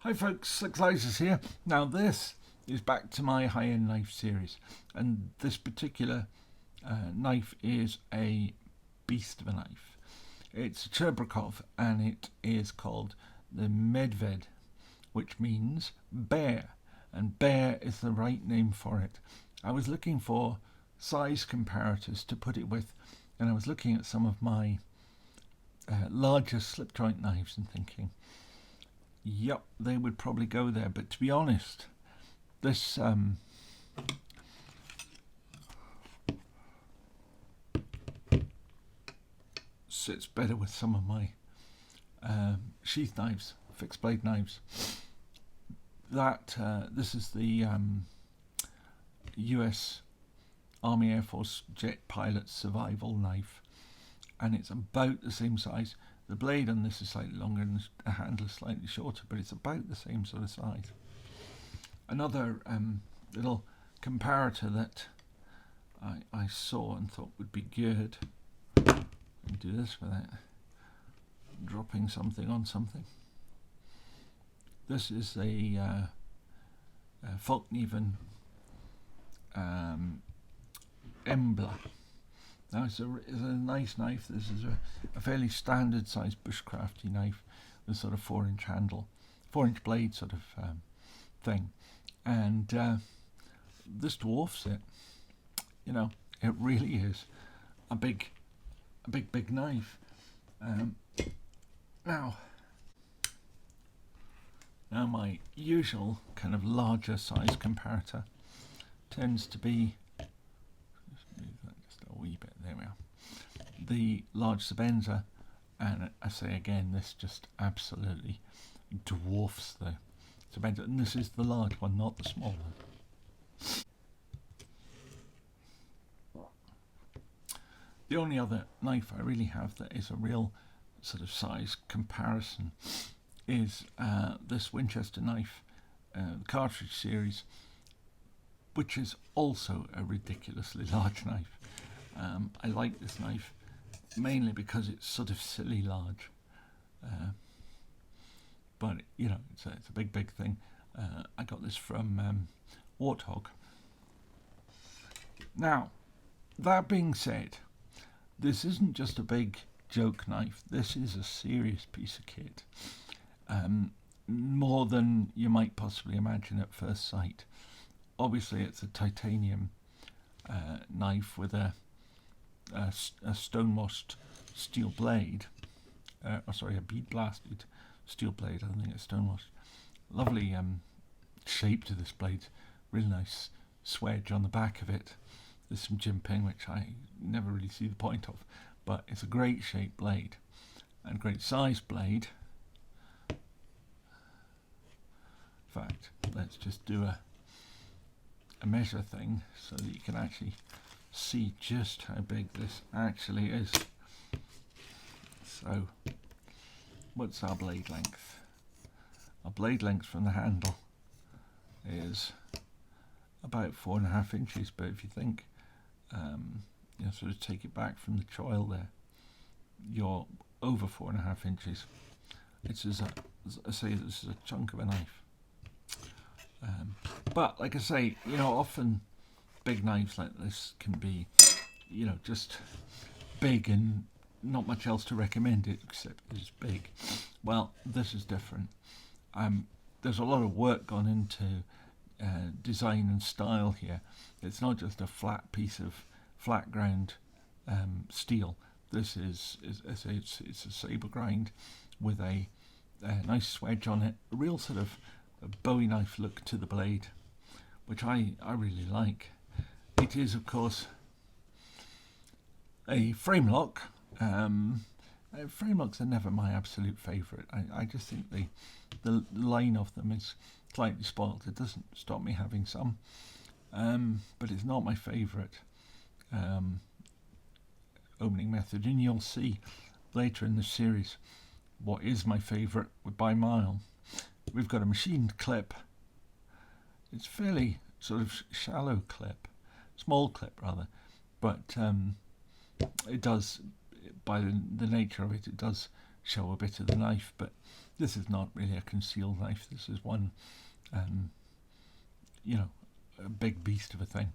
Hi folks, Six Lasers here. Now this is back to my high-end knife series, and this particular knife is a beast of a knife. It's a Cheburkov, and it is called the Medved, which means bear, and bear is the right name for it. I was looking for size comparators to put it with, and I was looking at some of my larger slip joint knives and thinking, yep, they would probably go there. But to be honest, this sits better with some of my sheath knives, fixed blade knives. This is the US Army Air Force jet pilot survival knife, and it's about the same size. The blade on this is slightly longer and the handle is slightly shorter, but it's about the same sort of size. Another little comparator that I saw and thought would be good, and do this without dropping something on something. This is a Falkneven Embla. Now it's a nice knife. This is a fairly standard sized bushcrafty knife with sort of 4-inch handle, 4-inch blade sort of thing, and this dwarfs it. You know, it really is a big knife. Now my usual kind of larger size comparator tends to be, just a wee bit, there we are, the large Sebenza, and I say again, this just absolutely dwarfs the Sebenza, and this is the large one, not the small one. The only other knife I really have that is a real sort of size comparison is this Winchester knife, the cartridge series, which is also a ridiculously large knife. I like this knife mainly because it's sort of silly large, but you know, it's a big thing. I got this from Warthog. Now, that being said, this isn't just a big joke knife. This is a serious piece of kit, more than you might possibly imagine at first sight. Obviously, it's a titanium knife with a stone-washed steel blade. A bead-blasted steel blade. I don't think it's stone-washed. Lovely shape to this blade. Really nice swedge on the back of it. There's some jimping, which I never really see the point of, but it's a great shaped blade and great size blade. In fact, let's just do a measure thing so that you can actually see just how big this actually is. So, what's our blade length? Our blade length from the handle is about 4.5 inches, but if you think, sort of take it back from the choil there, you're over 4.5 inches. It's as I say, this is a chunk of a knife. But like I say, often big knives like this can be, just big and not much else to recommend it except it's big. Well, this is different. There's a lot of work gone into design and style here. It's not just a flat piece of flat ground steel. This is it's a saber grind with a nice swedge on it, a real sort of a Bowie knife look to the blade, which I really like. It is, of course, a frame lock. Frame locks are never my absolute favourite. I just think the line of them is slightly spoilt. It doesn't stop me having some, but it's not my favourite opening method. And you'll see later in the series what is my favourite by mile. We've got a machined clip. It's fairly sort of shallow clip, small clip rather, but it does, by the nature of it, it does show a bit of the knife, but This is not really a concealed knife. This is one, you know, a big beast of a thing.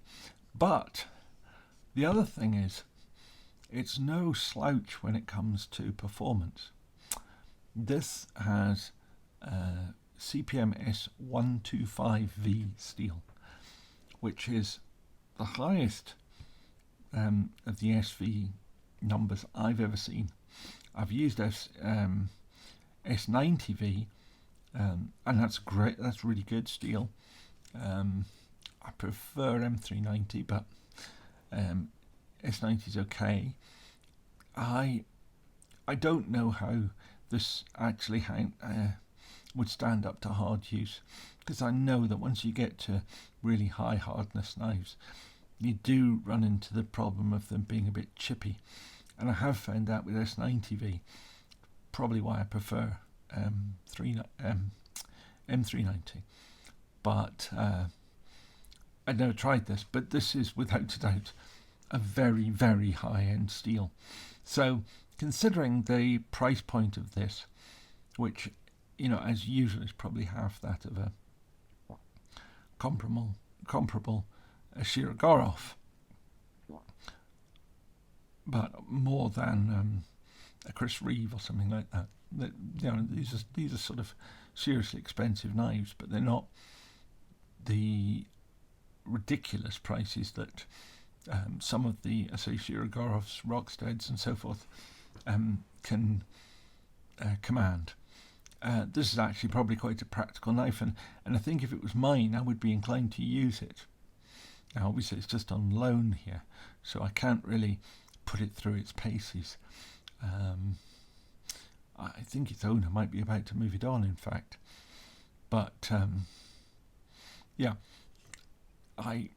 But the other thing is, it's no slouch when it comes to performance. This has CPM S125V steel, which is the highest of the SV numbers I've ever seen. I've used S90V, and that's great. That's really good steel. I prefer M390, but S90 is okay. I don't know how this actually would stand up to hard use, because I know that once you get to really high hardness knives, you do run into the problem of them being a bit chippy, and I have found that with S90V. Probably why I prefer M390, but I'd never tried this. But this is without a doubt a very, very high-end steel. So considering the price point of this, which, you know, as usual is probably half that of a comparable Cheburkov, but more than a Chris Reeve or something like that. You know, these are sort of seriously expensive knives, but they're not the ridiculous prices that some of the, say, Cheburkovs, Rocksteads and so forth can command. This is actually probably quite a practical knife, and I think if it was mine, I would be inclined to use it. Now obviously it's just on loan here, so I can't really put it through its paces. I think its owner might be about to move it on, in fact. But yeah, I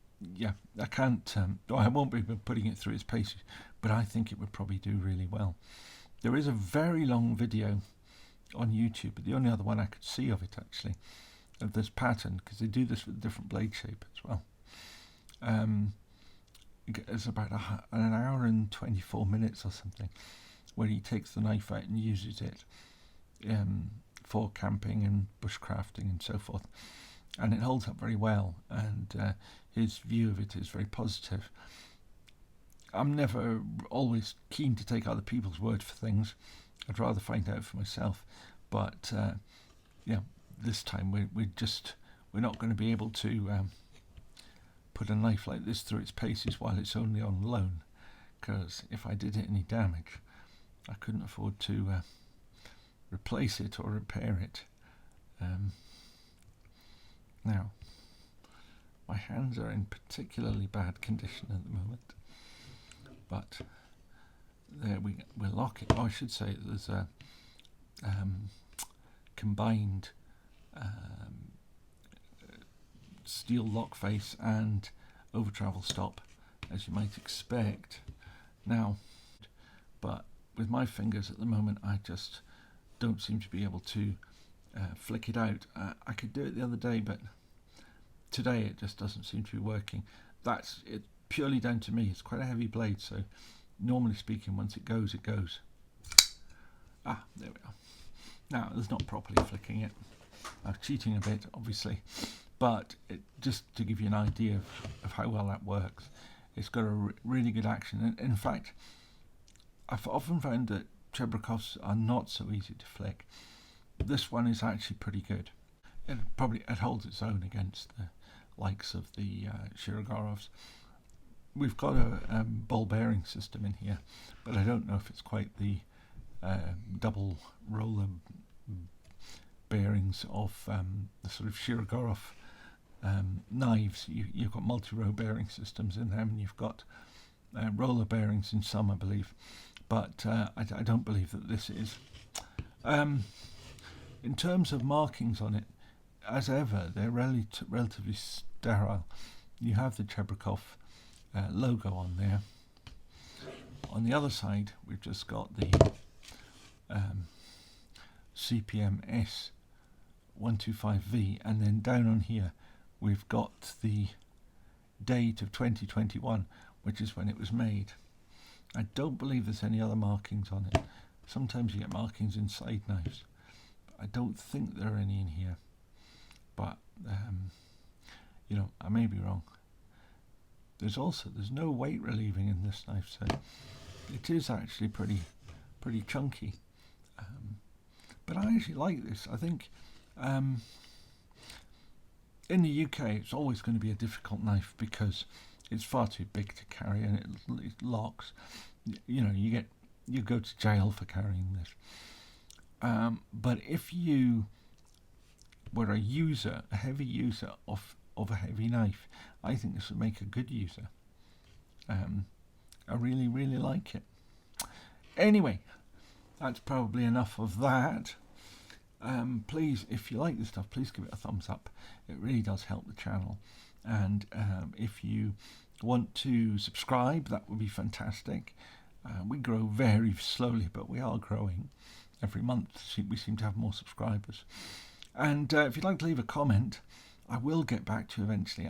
can't. I won't be putting it through its paces, but I think it would probably do really well. There is a very long video on YouTube, but the only other one I could see of it actually, of this pattern, because they do this with a different blade shape as well. It's about an hour and 24 minutes or something, where he takes the knife out and uses it for camping and bushcrafting and so forth, and it holds up very well, and his view of it is very positive. I'm never always keen to take other people's word for things. I'd rather find out for myself, but yeah, this time we're not going to be able to put a knife like this through its paces while it's only on loan, because if I did it any damage, I couldn't afford to replace it or repair it. Now, my hands are in particularly bad condition at the moment, but there we'll lock it. Oh, I should say there's a combined steel lock face and over travel stop, as you might expect. Now, but with my fingers at the moment, I just don't seem to be able to flick it out. I could do it the other day, but today it just doesn't seem to be working. That's it, purely down to me. It's quite a heavy blade, so normally speaking, once it goes, it goes. Ah, there we are. Now, there's not properly flicking it. I'm cheating a bit, obviously, but just to give you an idea of how well that works, it's got a really good action. And in fact, I've often found that Cheburkovs are not so easy to flick. This one is actually pretty good. It holds its own against the likes of the Cheburkovs. We've got a ball bearing system in here, but I don't know if it's quite the double roller bearings of the sort of Cheburkov knives. You've got multi-row bearing systems in them, and you've got roller bearings in some, I believe, but I don't believe that this is. In terms of markings on it, as ever, they're relatively sterile. You have the Cheburkov logo on there. On the other side, we've just got the CPM S125V, and then down on here we've got the date of 2021, which is when it was made. I don't believe there's any other markings on it. Sometimes you get markings inside knives. I don't think there are any in here, but I may be wrong. There's no weight relieving in this knife, so it is actually pretty chunky. But I actually like this. I think in the UK it's always going to be a difficult knife because it's far too big to carry and it locks. You go to jail for carrying this. But if you were a heavy user of a heavy knife, I think this would make a good user. I really, really like it. Anyway, that's probably enough of that. Please, if you like this stuff, please give it a thumbs up. It really does help the channel. And if you want to subscribe, that would be fantastic. We grow very slowly, but we are growing. Every month we seem to have more subscribers. And if you'd like to leave a comment, I will get back to you eventually.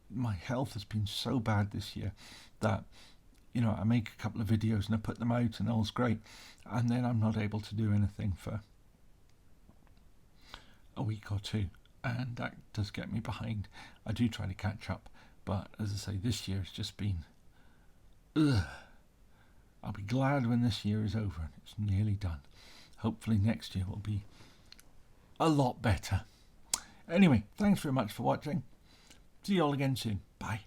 My health has been so bad this year that I make a couple of videos and I put them out and all's great, and then I'm not able to do anything for a week or two, and that does get me behind. I do try to catch up, but as I say, this year has just been I'll be glad when this year is over and it's nearly done. Hopefully next year will be a lot better. Anyway, thanks very much for watching. See you all again soon. Bye.